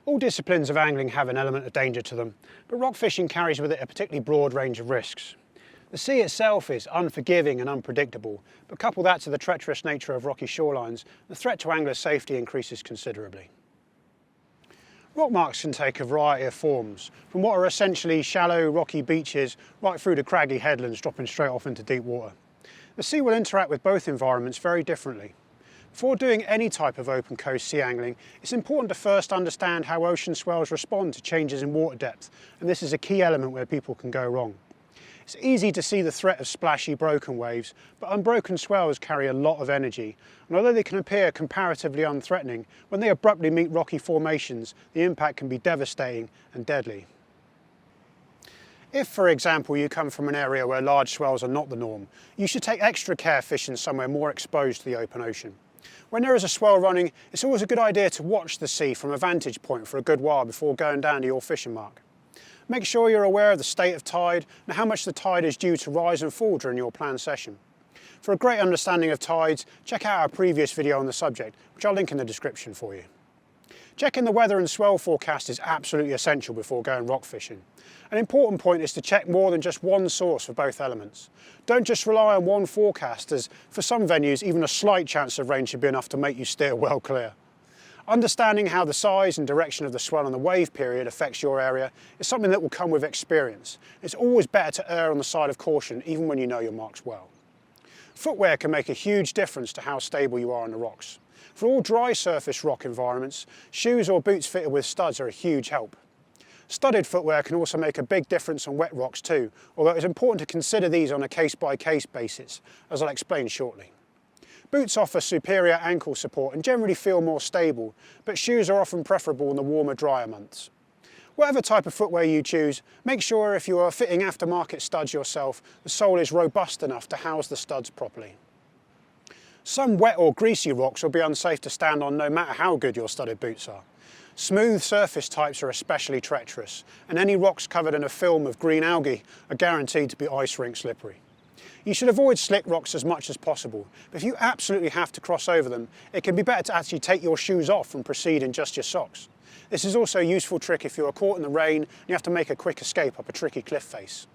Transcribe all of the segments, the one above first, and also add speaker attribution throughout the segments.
Speaker 1: All disciplines of angling have an element of danger to them, but rock fishing carries with it a particularly broad range of risks. The sea itself is unforgiving and unpredictable, but couple that to the treacherous nature of rocky shorelines, the threat to angler safety increases considerably. Rock marks can take a variety of forms, from what are essentially shallow, rocky beaches right through to craggy headlands dropping straight off into deep water. The sea will interact with both environments very differently. Before doing any type of open coast sea angling, it's important to first understand how ocean swells respond to changes in water depth, and this is a key element where people can go wrong. It's easy to see the threat of splashy broken waves, but unbroken swells carry a lot of energy, and although they can appear comparatively unthreatening, when they abruptly meet rocky formations, the impact can be devastating and deadly. If, for example, you come from an area where large swells are not the norm, you should take extra care fishing somewhere more exposed to the open ocean. When there is a swell running, it's always a good idea to watch the sea from a vantage point for a good while before going down to your fishing mark. Make sure you're aware of the state of tide and how much the tide is due to rise and fall during your planned session. For a great understanding of tides, check out our previous video on the subject, which I'll link in the description for you. Checking the weather and swell forecast is absolutely essential before going rock fishing. An important point is to check more than just one source for both elements. Don't just rely on one forecast, as for some venues even a slight chance of rain should be enough to make you steer well clear. Understanding how the size and direction of the swell and the wave period affects your area is something that will come with experience. It's always better to err on the side of caution even when you know your marks well. Footwear can make a huge difference to how stable you are on the rocks. For all dry surface rock environments, shoes or boots fitted with studs are a huge help. Studded footwear can also make a big difference on wet rocks too, although it's important to consider these on a case-by-case basis, as I'll explain shortly. Boots offer superior ankle support and generally feel more stable, but shoes are often preferable in the warmer, drier months. Whatever type of footwear you choose, make sure if you are fitting aftermarket studs yourself, the sole is robust enough to house the studs properly. Some wet or greasy rocks will be unsafe to stand on no matter how good your studded boots are. Smooth surface types are especially treacherous, and any rocks covered in a film of green algae are guaranteed to be ice rink slippery. You should avoid slick rocks as much as possible, but if you absolutely have to cross over them, it can be better to actually take your shoes off and proceed in just your socks. This is also a useful trick if you are caught in the rain and you have to make a quick escape up a tricky cliff face.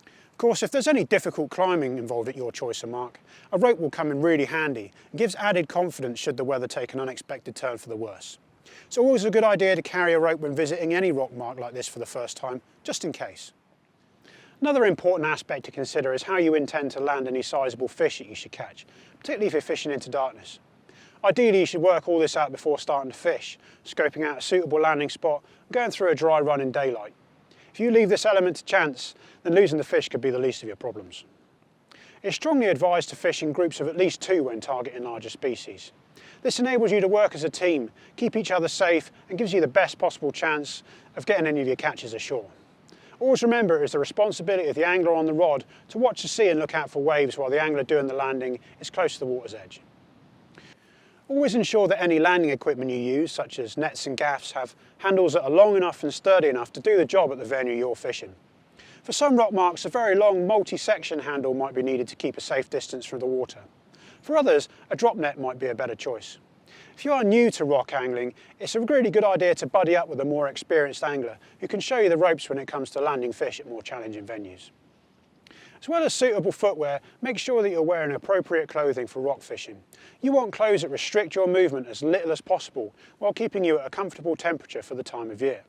Speaker 1: Of course, if there's any difficult climbing involved at your choice of mark, a rope will come in really handy and gives added confidence should the weather take an unexpected turn for the worse. It's always a good idea to carry a rope when visiting any rock mark like this for the first time, just in case. Another important aspect to consider is how you intend to land any sizable fish that you should catch, particularly if you're fishing into darkness. Ideally, you should work all this out before starting to fish, scoping out a suitable landing spot and going through a dry run in daylight. If you leave this element to chance, then losing the fish could be the least of your problems. It's strongly advised to fish in groups of at least 2 when targeting larger species. This enables you to work as a team, keep each other safe, and gives you the best possible chance of getting any of your catches ashore. Always remember it is the responsibility of the angler on the rod to watch the sea and look out for waves while the angler doing the landing is close to the water's edge. Always ensure that any landing equipment you use, such as nets and gaffs, have handles that are long enough and sturdy enough to do the job at the venue you're fishing. For some rock marks, a very long multi-section handle might be needed to keep a safe distance from the water. For others, a drop net might be a better choice. If you are new to rock angling, it's a really good idea to buddy up with a more experienced angler who can show you the ropes when it comes to landing fish at more challenging venues. As well as suitable footwear, make sure that you're wearing appropriate clothing for rock fishing. You want clothes that restrict your movement as little as possible while keeping you at a comfortable temperature for the time of year.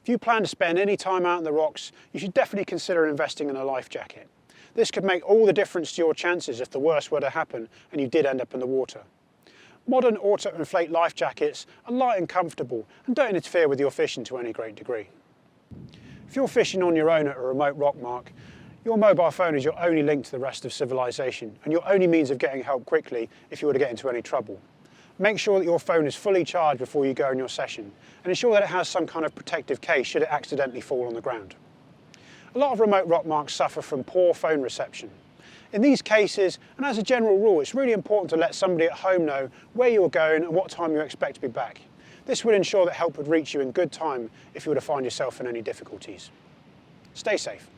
Speaker 1: If you plan to spend any time out in the rocks, you should definitely consider investing in a life jacket. This could make all the difference to your chances if the worst were to happen and you did end up in the water. Modern auto-inflate life jackets are light and comfortable and don't interfere with your fishing to any great degree. If you're fishing on your own at a remote rock mark, your mobile phone is your only link to the rest of civilization and your only means of getting help quickly if you were to get into any trouble. Make sure that your phone is fully charged before you go on your session and ensure that it has some kind of protective case should it accidentally fall on the ground. A lot of remote rock marks suffer from poor phone reception. In these cases, and as a general rule, it's really important to let somebody at home know where you're going and what time you expect to be back. This would ensure that help would reach you in good time if you were to find yourself in any difficulties. Stay safe.